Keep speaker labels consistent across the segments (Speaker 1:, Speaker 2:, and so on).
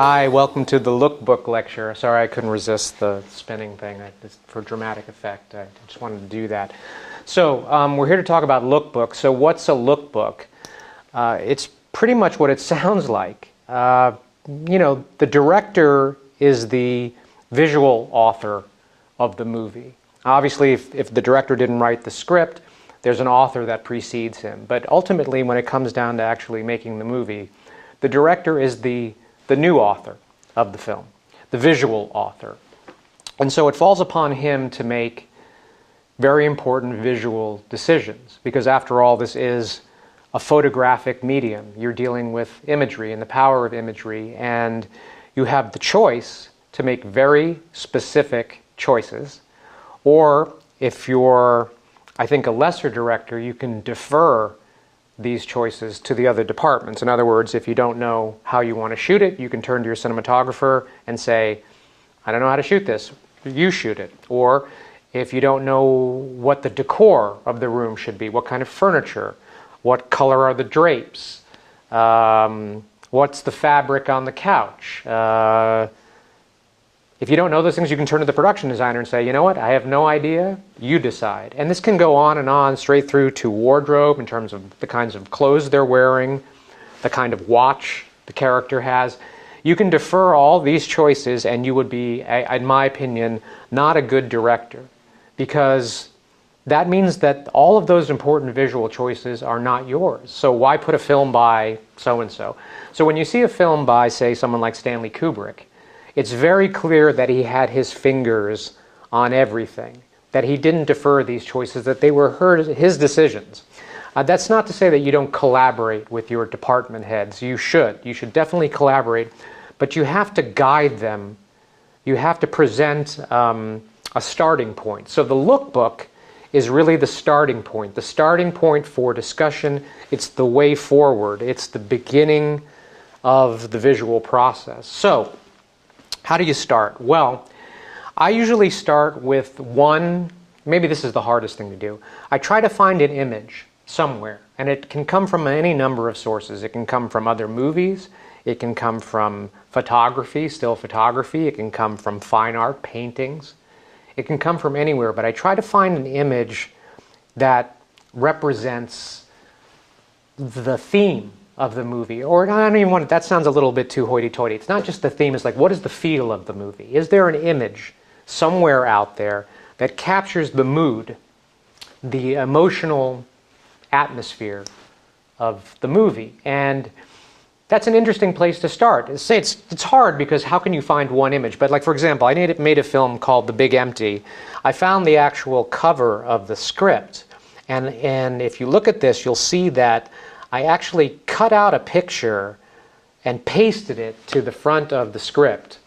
Speaker 1: Hi, welcome to the Lookbook lecture. Sorry I couldn't resist the spinning thing. For dramatic effect, I just wanted to do that. So we're here to talk about lookbook. So what's a lookbook? It's pretty much what it sounds like. The director is the visual author of the movie. Obviously, if the director didn't write the script, there's an author that precedes him. But ultimately, when it comes down to actually making the movie, the director is the new author of the film, the visual author. And so it falls upon him to make very important visual decisions, because after all, this is a photographic medium. You're dealing with imagery and the power of imagery, and you have the choice to make very specific choices, or if you're, I think, a lesser director, you can defer these choices to the other departments. In other words, if you don't know how you want to shoot it, you can turn to your cinematographer and say, I don't know how to shoot this, you shoot it. Or if you don't know what the decor of the room should be, what kind of furniture, what color are the drapes, what's the fabric on the couch. If you don't know those things, you can turn to the production designer and say, you know what, I have no idea, you decide. And this can go on and on, straight through to wardrobe in terms of the kinds of clothes they're wearing, the kind of watch the character has. You can defer all these choices and you would be, in my opinion, not a good director, because that means that all of those important visual choices are not yours. So why put a film by so-and-so? So when you see a film by, say, someone like Stanley Kubrick, it's very clear that he had his fingers on everything, that he didn't defer these choices, that they were his decisions. That's not to say that you don't collaborate with your department heads. You should. You should definitely collaborate, but you have to guide them. You have to present a starting point. So the lookbook is really the starting point for discussion. It's the way forward. It's the beginning of the visual process. So how do you start? Well, I usually start with maybe this is the hardest thing to do. I try to find an image somewhere, and it can come from any number of sources. It can come from other movies, it can come from photography, still photography, it can come from fine art, paintings. It can come from anywhere, but I try to find an image that represents the theme of the movie. Or I don't even want that sounds a little bit too hoity-toity. It's not just the theme, it's like, what is the feel of the movie? Is there an image somewhere out there that captures the mood, the emotional atmosphere of the movie? And that's an interesting place to start. It's hard because how can you find one image? But like, for example, I made a film called The Big Empty. I found the actual cover of the script. And if you look at this, you'll see that I actually cut out a picture and pasted it to the front of the script.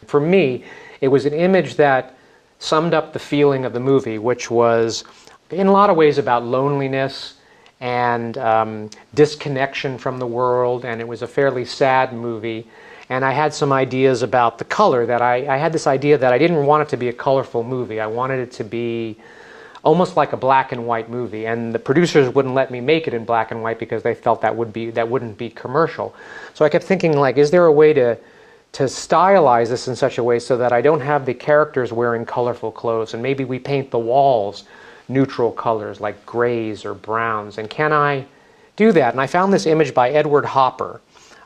Speaker 1: For me, it was an image that summed up the feeling of the movie, which was in a lot of ways about loneliness and disconnection from the world, and it was a fairly sad movie. And I had some ideas about the color. That I had this idea that I didn't want it to be a colorful movie. I wanted it to be almost like a black and white movie, and the producers wouldn't let me make it in black and white because they felt that wouldn't be commercial. So I kept thinking, like, is there a way to stylize this in such a way so that I don't have the characters wearing colorful clothes, and maybe we paint the walls neutral colors like grays or browns, and can I do that? And I found this image by Edward Hopper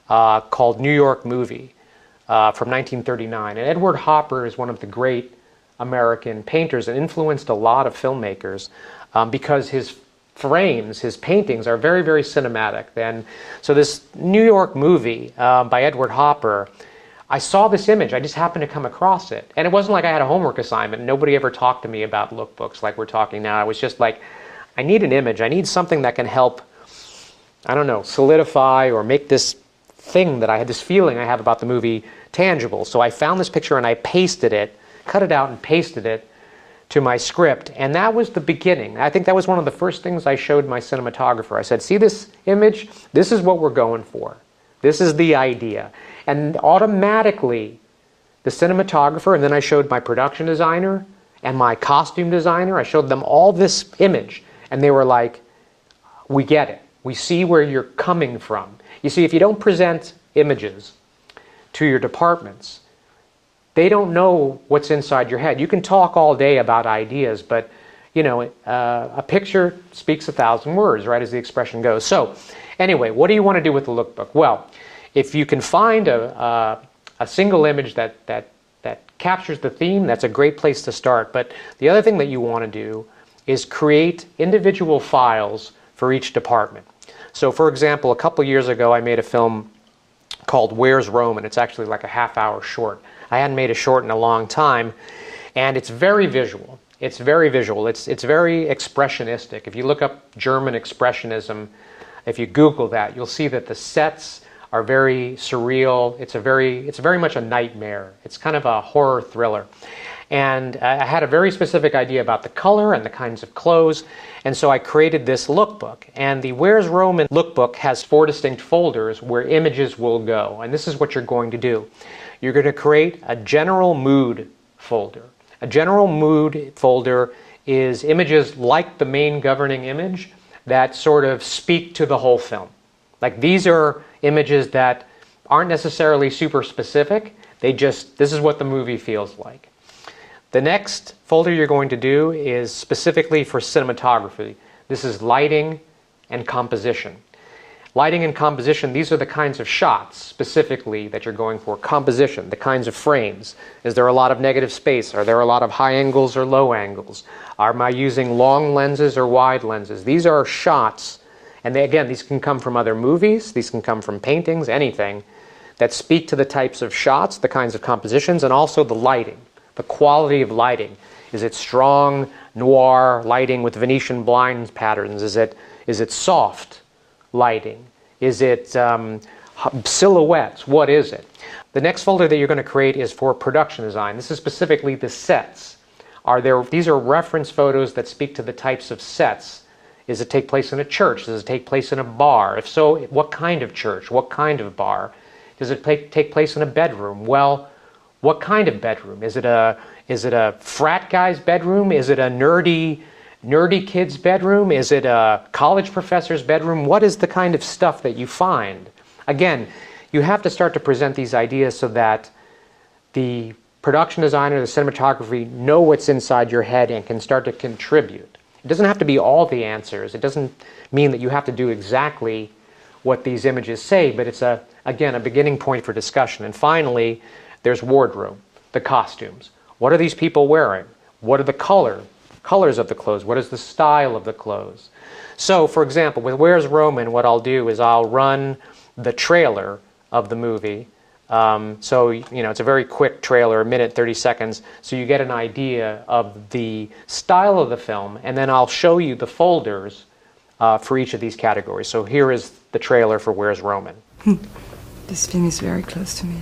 Speaker 1: called New York Movie from 1939. And Edward Hopper is one of the great American painters and influenced a lot of filmmakers because his frames, his paintings are very, very cinematic. And so this New York Movie by Edward Hopper, I saw this image. I just happened to come across it. And it wasn't like I had a homework assignment. Nobody ever talked to me about lookbooks like we're talking now. I was just like, I need an image. I need something that can help, I don't know, solidify or make this thing that I had, this feeling I have about the movie, tangible. So I found this picture and I pasted it, cut it out and pasted it to my script. And that was the beginning. I think that was one of the first things I showed my cinematographer. I said, see this image? This is what we're going for. This is the idea. And automatically, the cinematographer, and then I showed my production designer and my costume designer, I showed them all this image. And they were like, we get it. We see where you're coming from. You see, if you don't present images to your departments, they don't know what's inside your head. You can talk all day about ideas, but a picture speaks 1,000 words, right, as the expression goes. So anyway, what do you want to do with the lookbook? Well, if you can find a single image that captures the theme, that's a great place to start. But the other thing that you want to do is create individual files for each department. So for example, a couple years ago I made a film called Where's Roman? It's actually like a half-hour short. I hadn't made a short in a long time, and it's very visual. It's very visual. It's very expressionistic. If you look up German expressionism, if you Google that, you'll see that the sets are very surreal. It's very much a nightmare. It's kind of a horror thriller. And I had a very specific idea about the color and the kinds of clothes, and so I created this lookbook. And the Where's Roman lookbook has 4 distinct folders where images will go. And this is what you're going to do. You're going to create a general mood folder. A general mood folder is images like the main governing image that sort of speak to the whole film. Like, these are images that aren't necessarily super specific. This is what the movie feels like. The next folder you're going to do is specifically for cinematography. This is lighting and composition. Lighting and composition, these are the kinds of shots specifically that you're going for. Composition, the kinds of frames. Is there a lot of negative space? Are there a lot of high angles or low angles? Am I using long lenses or wide lenses? These are shots, and again, these can come from other movies, these can come from paintings, anything that speak to the types of shots, the kinds of compositions, and also the lighting. The quality of lighting. Is it strong, noir lighting with Venetian blinds patterns? Is it soft lighting? Is it silhouettes? What is it? The next folder that you're going to create is for production design. This is specifically the sets. These are reference photos that speak to the types of sets. Does it take place in a church? Does it take place in a bar? If so, what kind of church? What kind of bar? Does it take place in a bedroom? Well, what kind of bedroom? Is it a frat guy's bedroom? Is it a nerdy kid's bedroom? Is it a college professor's bedroom? What is the kind of stuff that you find? Again, you have to start to present these ideas so that the production designer, the cinematography know what's inside your head and can start to contribute. It doesn't have to be all the answers. It doesn't mean that you have to do exactly what these images say, but it's again a beginning point for discussion. And finally, there's wardrobe, the costumes. What are these people wearing? What are the colors of the clothes? What is the style of the clothes? So, for example, with Where's Roman, what I'll do is I'll run the trailer of the movie. So, it's a very quick trailer, a minute, 30 seconds, so you get an idea of the style of the film, and then I'll show you the folders for each of these categories. So here is the trailer for Where's Roman.
Speaker 2: This film is very close to me.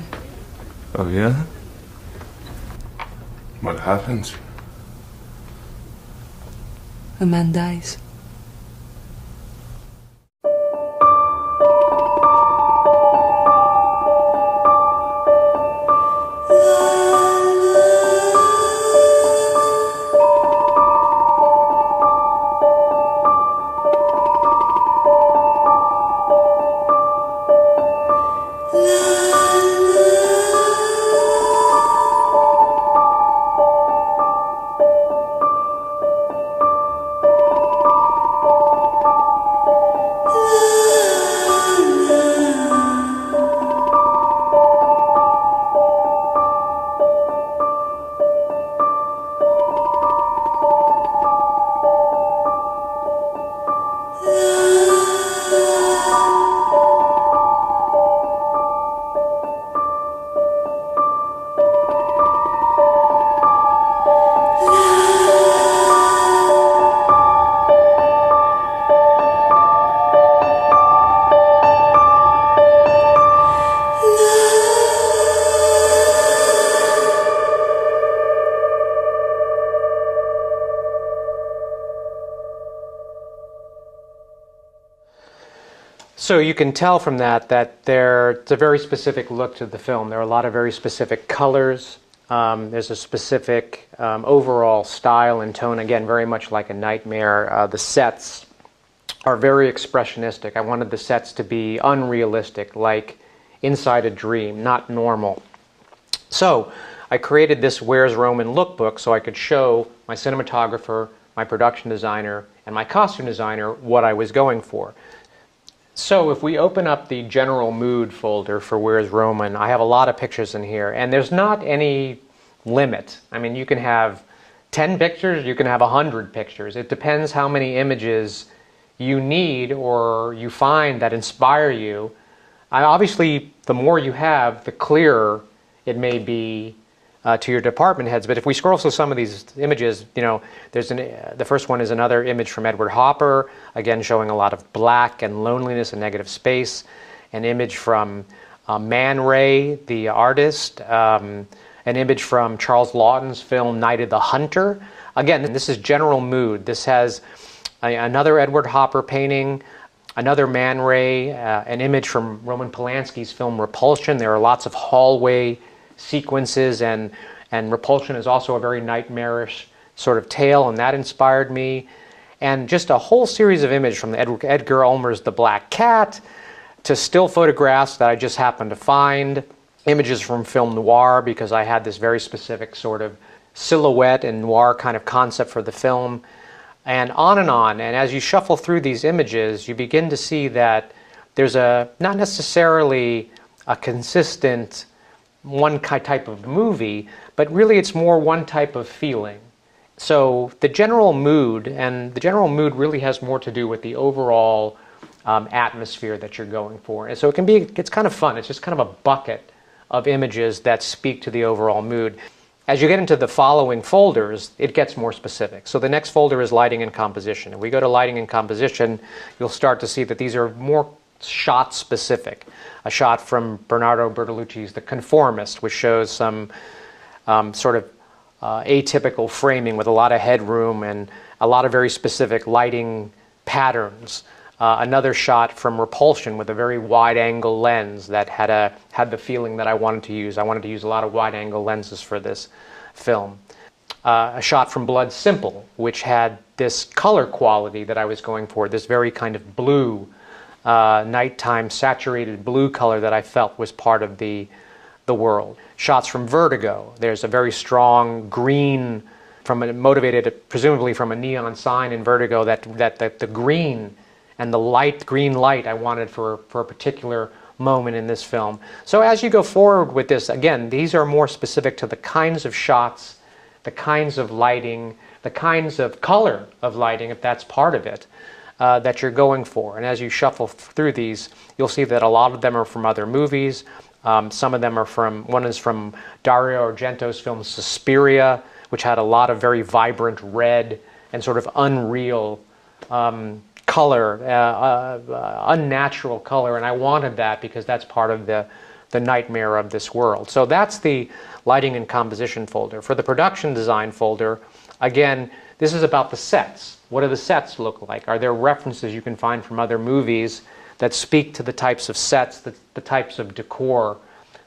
Speaker 3: Oh, yeah? What happens?
Speaker 2: A man dies.
Speaker 1: So you can tell from that it's a very specific look to the film. There are a lot of very specific colors. There's a specific overall style and tone, again, very much like a nightmare. The sets are very expressionistic. I wanted the sets to be unrealistic, like inside a dream, not normal. So I created this Where's Roman lookbook so I could show my cinematographer, my production designer, and my costume designer what I was going for. So if we open up the general mood folder for Where's Roman, I have a lot of pictures in here, and there's not any limit. I mean, you can have 10 pictures, you can have 100 pictures. It depends how many images you need or you find that inspire you. Obviously, the more you have, the clearer it may be to your department heads. But if we scroll through some of these images, you know, the first one is another image from Edward Hopper, again showing a lot of black and loneliness and negative space. An image from Man Ray, the artist. An image from Charles Laughton's film Night of the Hunter. Again, this is general mood. This has another Edward Hopper painting, another Man Ray, an image from Roman Polanski's film Repulsion. There are lots of hallway sequences, and Repulsion is also a very nightmarish sort of tale, and that inspired me. And just a whole series of images from Edgar Ulmer's The Black Cat to still photographs that I just happened to find, images from film noir because I had this very specific sort of silhouette and noir kind of concept for the film, and on and on. And as you shuffle through these images, you begin to see that there's not necessarily a consistent one type of movie, but really it's more one type of feeling. So the general mood, and the general mood really has more to do with the overall atmosphere that you're going for. And so it's kind of fun. It's just kind of a bucket of images that speak to the overall mood. As you get into the following folders, it gets more specific. So the next folder is lighting and composition. If we go to lighting and composition, you'll start to see that these are more shot specific. A shot from Bernardo Bertolucci's The Conformist, which shows some sort of atypical framing with a lot of headroom and a lot of very specific lighting patterns. Another shot from Repulsion with a very wide-angle lens that had the feeling that I wanted to use. I wanted to use a lot of wide-angle lenses for this film. A shot from Blood Simple, which had this color quality that I was going for, this very kind of blue, nighttime saturated blue color that I felt was part of the world. Shots from Vertigo. There's a very strong green, motivated presumably from a neon sign in Vertigo, that the green and the green light I wanted for a particular moment in this film. So as you go forward with this, again, these are more specific to the kinds of shots, the kinds of lighting, the kinds of color of lighting, if that's part of it, that you're going for. And as you shuffle through these, you'll see that a lot of them are from other movies. Some of them are one is from Dario Argento's film Suspiria, which had a lot of very vibrant red and sort of unreal color, unnatural color, and I wanted that because that's part of the nightmare of this world. So that's the lighting and composition folder. For the production design folder, again, this is about the sets. What do the sets look like? Are there references you can find from other movies that speak to the types of sets, the types of decor,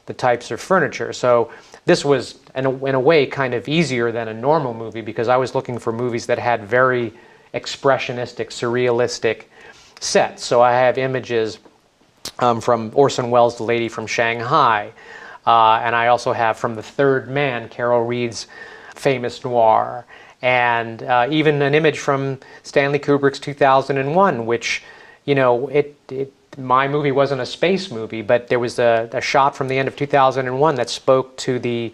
Speaker 1: the types of furniture? So this was, in a way, kind of easier than a normal movie because I was looking for movies that had very expressionistic, surrealistic sets. So I have images from Orson Welles' The Lady from Shanghai, and I also have from The Third Man, Carol Reed's famous noir, and even an image from Stanley Kubrick's 2001, which, you know, my movie wasn't a space movie, but there was a shot from the end of 2001 that spoke to the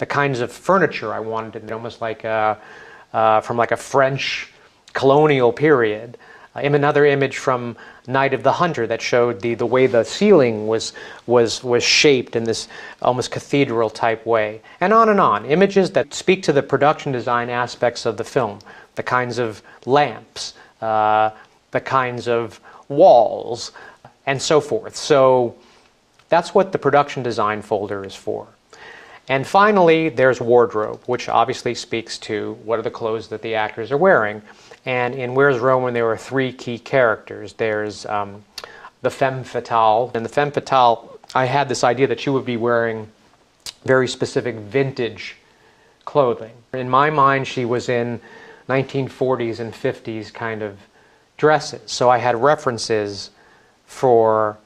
Speaker 1: kinds of furniture I wanted, almost like from like a French colonial period. Another image from Night of the Hunter that showed the way the ceiling was shaped in this almost cathedral type way, and on. Images that speak to the production design aspects of the film, the kinds of lamps, the kinds of walls, and so forth. So that's what the production design folder is for. And finally, there's wardrobe, which obviously speaks to what are the clothes that the actors are wearing. And in Where's Roman, there are three key characters. There's the femme fatale. And the femme fatale, I had this idea that she would be wearing very specific vintage clothing. In my mind, she was in 1940s and 50s kind of dresses. So I had references for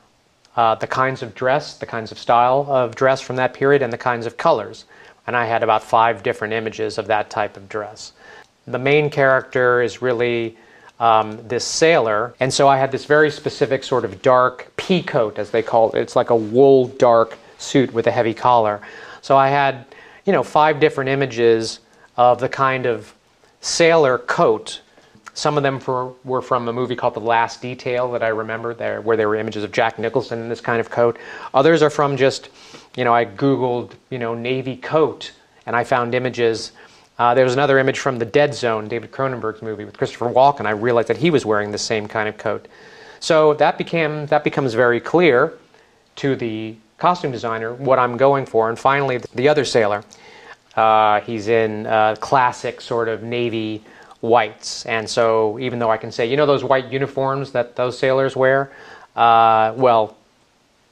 Speaker 1: the kinds of dress, the kinds of style of dress from that period, and the kinds of colors. And I had about 5 different images of that type of dress. The main character is really this sailor, and so I had this very specific sort of dark pea coat, as they call it. It's like a wool dark suit with a heavy collar. So I had, 5 different images of the kind of sailor coat. Some of them were from a movie called The Last Detail that I remember, where there were images of Jack Nicholson in this kind of coat. Others are from just, I Googled, Navy coat, and I found images. There was another image from The Dead Zone, David Cronenberg's movie with Christopher Walken. I realized that he was wearing the same kind of coat. So that becomes very clear to the costume designer what I'm going for. And finally, the other sailor, he's in classic sort of Navy whites. And so even though I can say, those white uniforms that those sailors wear? Well,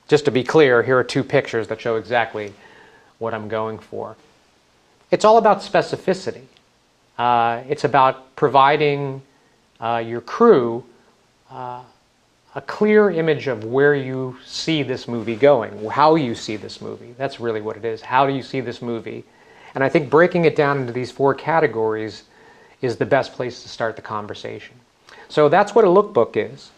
Speaker 1: just to be clear, here are 2 pictures that show exactly what I'm going for. It's all about specificity. It's about providing your crew a clear image of where you see this movie going, how you see this movie. That's really what it is. How do you see this movie? And I think breaking it down into these 4 categories is the best place to start the conversation. So that's what a lookbook is.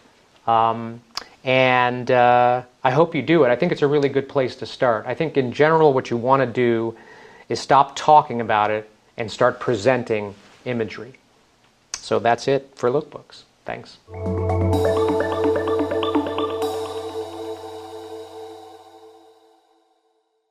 Speaker 1: And I hope you do it. I think it's a really good place to start. I think in general what you want to do is stop talking about it and start presenting imagery. So that's it for lookbooks. Thanks.